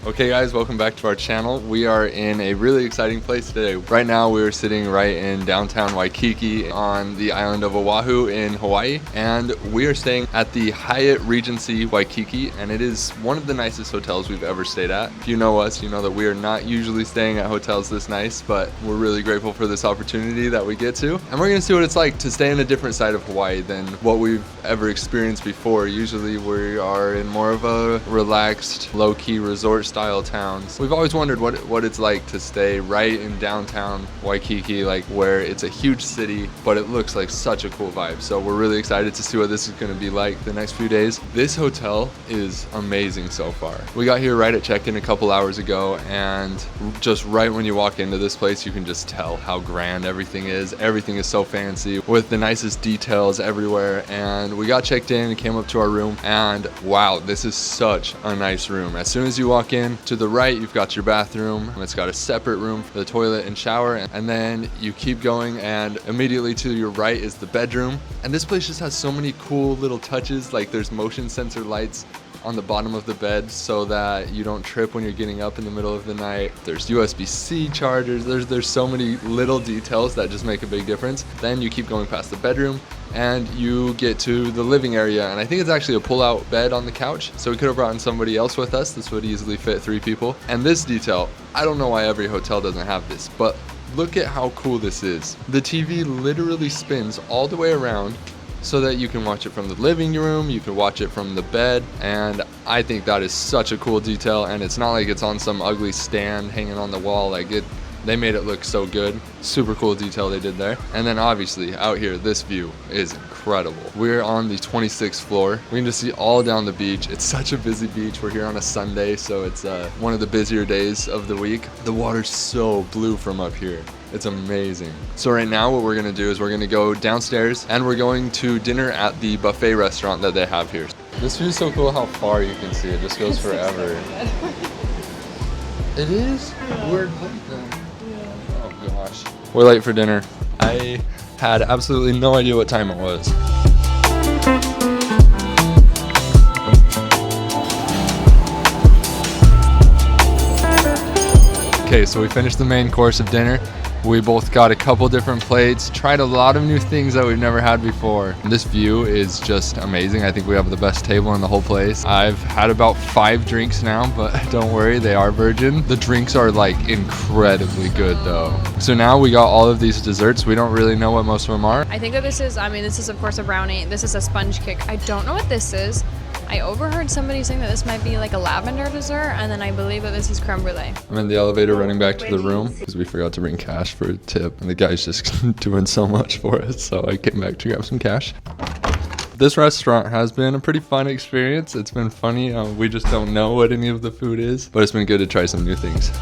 Okay guys, welcome back to our channel. We are in a really exciting place today. Right now we're sitting right in downtown Waikiki on the island of Oahu in Hawaii, and we are staying at the Hyatt Regency Waikiki, and it is one of the nicest hotels we've ever stayed at. If you know us, you know that we are not usually staying at hotels this nice, but we're really grateful for this opportunity that we get to. And we're gonna see what it's like to stay in a different side of Hawaii than what we've ever experienced before. Usually we are in more of a relaxed, low-key resort style towns. We've always wondered what it's like to stay right in downtown Waikiki, like where it's a huge city, but it looks like such a cool vibe. So we're really excited to see what this is going to be like the next few days. This hotel is amazing so far. We got here right at check-in a couple hours ago, and just right when you walk into this place, you can just tell how grand everything is. Everything is so fancy with the nicest details everywhere. And we got checked in and came up to our room, and wow, this is such a nice room. As soon as you walk in, to the right you've got your bathroom. It's got a separate room for the toilet and shower, and then you keep going and immediately to your right is the bedroom. And this place just has so many cool little touches, like there's motion sensor lights on the bottom of the bed so that you don't trip when you're getting up in the middle of the night. There's USB-C chargers. There's so many little details that just make a big difference. Then you keep going past the bedroom and you get to the living area, and I think it's actually a pull-out bed on the couch, so we could have brought in somebody else with us. This would easily fit 3 people. And this detail, I don't know why every hotel doesn't have this, but look at how cool this is. The TV literally spins all the way around so that you can watch it from the living room, you can watch it from the bed, and I think that is such a cool detail. And it's not like it's on some ugly stand hanging on the wall. They made it look so good. Super cool detail they did there. And then obviously out here, this view is incredible. We're on the 26th floor. We can just see all down the beach. It's such a busy beach. We're here on a Sunday, so it's one of the busier days of the week. The water's so blue from up here. It's amazing. So right now what we're gonna do is we're gonna go downstairs and we're going to dinner at the buffet restaurant that they have here. This view is so cool how far you can see. It just goes forever. It is? Yeah. We're late then. Yeah. Oh gosh. We're late for dinner. I had absolutely no idea what time it was. Okay, so we finished the main course of dinner. We both got a couple different plates, tried a lot of new things that we've never had before. This view is just amazing. I think we have the best table in the whole place. I've had about 5 drinks now, but don't worry, they are virgin. The drinks are like incredibly good though. So now we got all of these desserts. We don't really know what most of them are. I think that this is of course a brownie. This is a sponge cake. I don't know what this is. I overheard somebody saying that this might be like a lavender dessert, and then I believe that this is creme brulee. I'm in the elevator running back to the room because we forgot to bring cash for a tip, and the guy's just doing so much for us, so I came back to grab some cash. This restaurant has been a pretty fun experience. It's been funny. We just don't know what any of the food is, but it's been good to try some new things.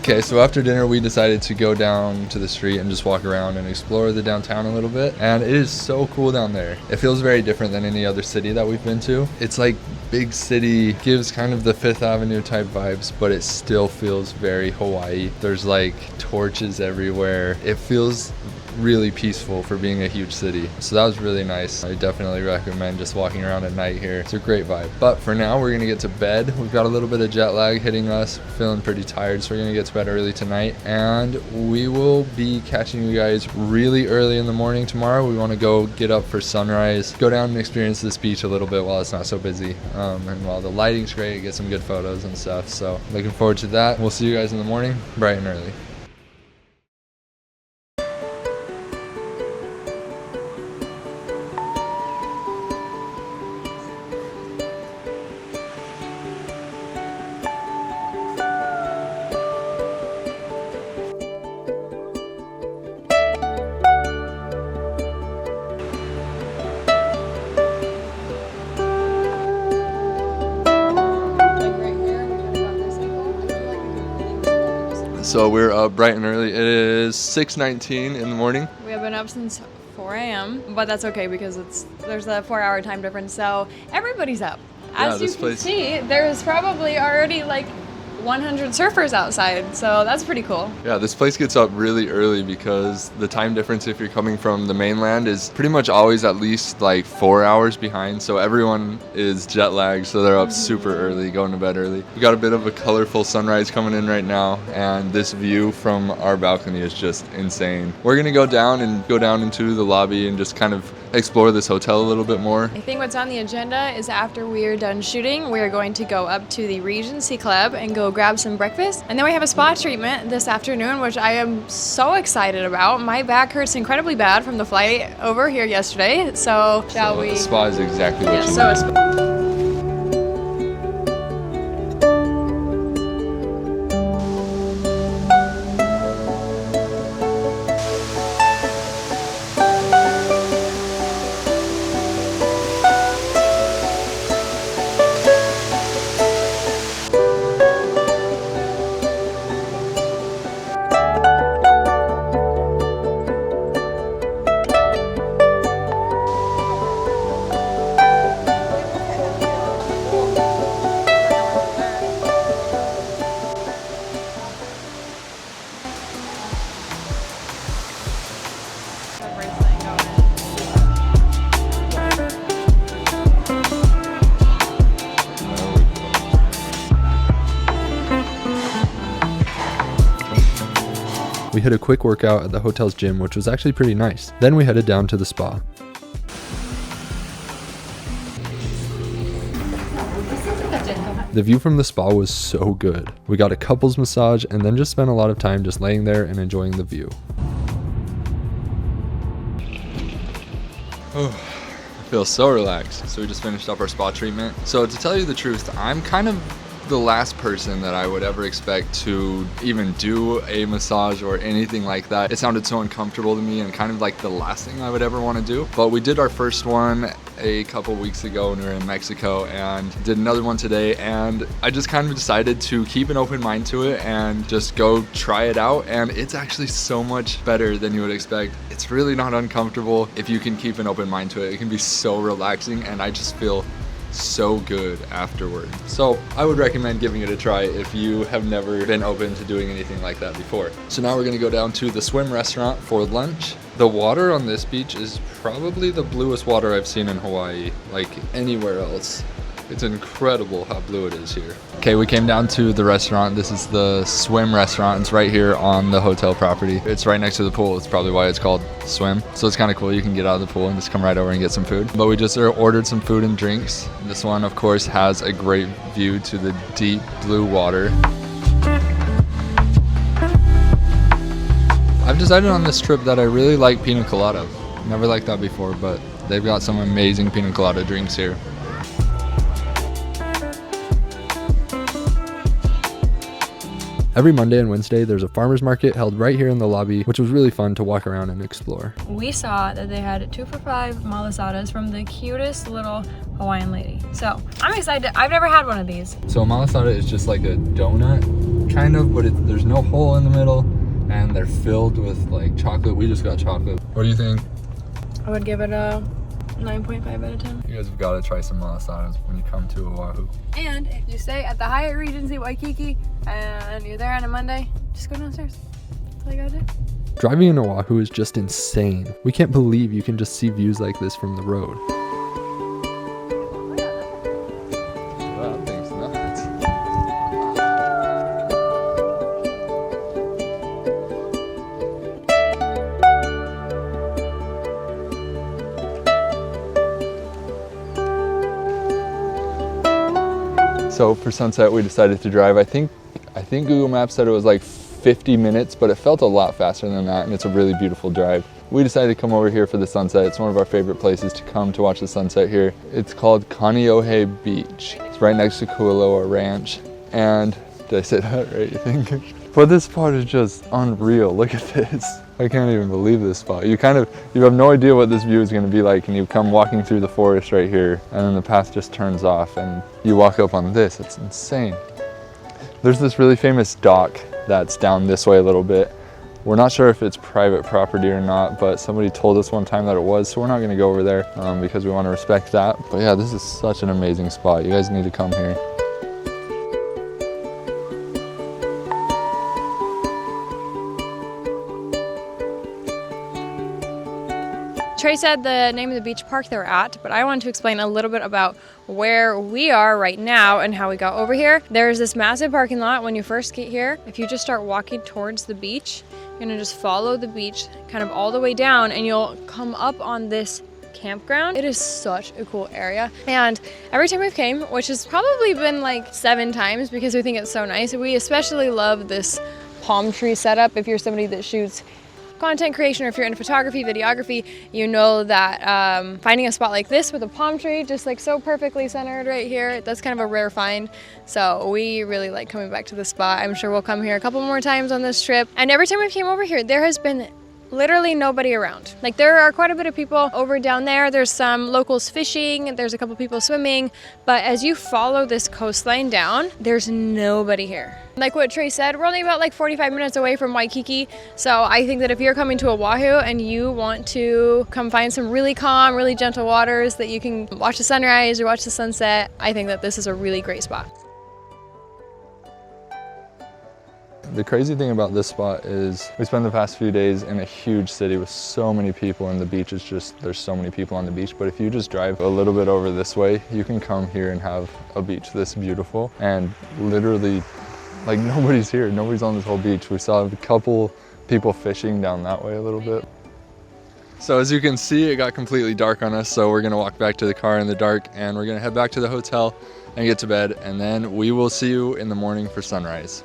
Okay, so after dinner we decided to go down to the street and just walk around and explore the downtown a little bit. And it is so cool down there. It feels very different than any other city that we've been to. It's like big city, gives kind of the 5th Avenue type vibes, but it still feels very Hawaii. There's like torches everywhere. It feels really peaceful for being a huge city. So that was really nice. I definitely recommend just walking around at night here. It's a great vibe. But for now, we're gonna get to bed. We've got a little bit of jet lag hitting us. Feeling pretty tired, so we're gonna get to bed early tonight. And we will be catching you guys really early in the morning tomorrow. We wanna go get up for sunrise, go down and experience this beach a little bit while it's not so busy. And while the lighting's great, get some good photos and stuff. So looking forward to that. We'll see you guys in the morning, bright and early. So we're up bright and early. It is 6:19 in the morning. We have been up since 4 a.m., but that's okay because there's a 4-hour time difference, so everybody's up. As you can see, there's probably already like 100 surfers outside, so that's pretty cool. Yeah, this place gets up really early because the time difference if you're coming from the mainland is pretty much always at least like 4 hours behind, so everyone is jet lagged, so they're up super early, going to bed early. We got a bit of a colorful sunrise coming in right now, and this view from our balcony is just insane. We're gonna go down into the lobby and just kind of explore this hotel a little bit more. I think what's on the agenda is after we're done shooting, we're going to go up to the Regency Club and go grab some breakfast. And then we have a spa treatment this afternoon, which I am so excited about. My back hurts incredibly bad from the flight over here yesterday. So shall we? The spa is exactly what you need. So a spa. We hit a quick workout at the hotel's gym, which was actually pretty nice. Then we headed down to the spa. The view from the spa was so good. We got a couples massage and then just spent a lot of time just laying there and enjoying the view. Oh, I feel so relaxed. So we just finished up our spa treatment. So to tell you the truth, I'm kind of the last person that I would ever expect to even do a massage or anything like that. It sounded so uncomfortable to me and kind of like the last thing I would ever want to do. But we did our first one a couple weeks ago when we were in Mexico and did another one today, and I just kind of decided to keep an open mind to it and just go try it out, and it's actually so much better than you would expect. It's really not uncomfortable if you can keep an open mind to it. It can be so relaxing, and I just feel so good afterward. So I would recommend giving it a try if you have never been open to doing anything like that before. So now we're gonna go down to the swim restaurant for lunch. The water on this beach is probably the bluest water I've seen in Hawaii, like anywhere else. It's incredible how blue it is here. Okay, we came down to the restaurant. This is the Swim restaurant. It's right here on the hotel property. It's right next to the pool. It's probably why it's called Swim. So it's kind of cool. You can get out of the pool and just come right over and get some food. But we just ordered some food and drinks. This one, of course, has a great view to the deep blue water. I've decided on this trip that I really like pina colada. Never liked that before, but they've got some amazing pina colada drinks here. Every Monday and Wednesday, there's a farmer's market held right here in the lobby, which was really fun to walk around and explore. We saw that they had 2 for $5 malasadas from the cutest little Hawaiian lady. So I'm excited. I've never had one of these. So a malasada is just like a donut, kind of, but there's no hole in the middle, and they're filled with like chocolate. We just got chocolate. What do you think? I would give it a 9.5 out of 10. You guys have got to try some malasadas when you come to Oahu. And if you stay at the Hyatt Regency Waikiki and you're there on a Monday, just go downstairs. That's all you gotta do. Driving in Oahu is just insane. We can't believe you can just see views like this from the road. Wow, that thing's nuts. So for sunset, we decided to drive. I think Google Maps said it was like 50 minutes, but it felt a lot faster than that, and it's a really beautiful drive. We decided to come over here for the sunset. It's one of our favorite places to come to watch the sunset here. It's called Kaneohe Beach. It's right next to Kualoa Ranch. And did I say that right, you think? But this spot is just unreal. Look at this. I can't even believe this spot. You have no idea what this view is going to be like, and you come walking through the forest right here, and then the path just turns off, and you walk up on this. It's insane. There's this really famous dock that's down this way a little bit. We're not sure if it's private property or not, but somebody told us one time that it was, so we're not going to go over there because we want to respect that. But yeah, this is such an amazing spot. You guys need to come here. Trey said the name of the beach park they're at, but I want to explain a little bit about where we are right now and how we got over here. There's this massive parking lot when you first get here. If you just start walking towards the beach, you're gonna just follow the beach kind of all the way down and you'll come up on this campground. It is such a cool area, and every time we've came, which has probably been like 7 times because we think it's so nice, we especially love this palm tree setup. If you're somebody that shoots content creation or if you're into photography, videography, you know that finding a spot like this with a palm tree just like so perfectly centered right here, that's kind of a rare find. So we really like coming back to the spot. I'm sure we'll come here a couple more times on this trip, and every time we came over here there has been literally nobody around. Like, there are quite a bit of people over down there. There's some locals fishing, there's a couple people swimming, but as you follow this coastline down, there's nobody here. Like what Trey said, we're only about like 45 minutes away from Waikiki, so I think that if you're coming to Oahu and you want to come find some really calm, really gentle waters that you can watch the sunrise or watch the sunset, I think that this is a really great spot. The crazy thing about this spot is we spent the past few days in a huge city with so many people, and the beach is just, there's so many people on the beach. But if you just drive a little bit over this way, you can come here and have a beach this beautiful, and literally like nobody's here. Nobody's on this whole beach. We saw a couple people fishing down that way a little bit. So as you can see, it got completely dark on us, so we're gonna walk back to the car in the dark and we're gonna head back to the hotel and get to bed, and then we will see you in the morning for sunrise.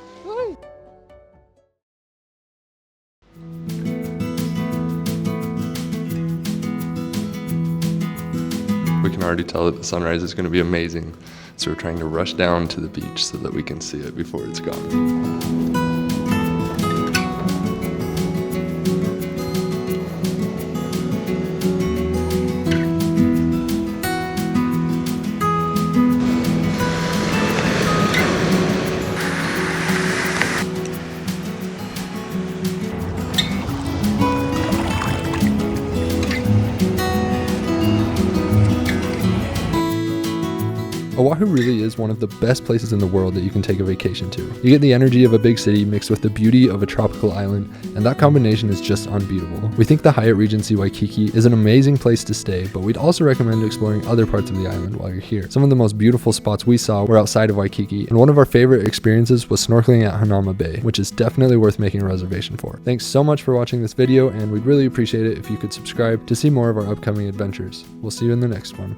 We can already tell that the sunrise is going to be amazing, so we're trying to rush down to the beach so that we can see it before it's gone. Oahu really is one of the best places in the world that you can take a vacation to. You get the energy of a big city mixed with the beauty of a tropical island, and that combination is just unbeatable. We think the Hyatt Regency Waikiki is an amazing place to stay, but we'd also recommend exploring other parts of the island while you're here. Some of the most beautiful spots we saw were outside of Waikiki, and one of our favorite experiences was snorkeling at Hanauma Bay, which is definitely worth making a reservation for. Thanks so much for watching this video, and we'd really appreciate it if you could subscribe to see more of our upcoming adventures. We'll see you in the next one.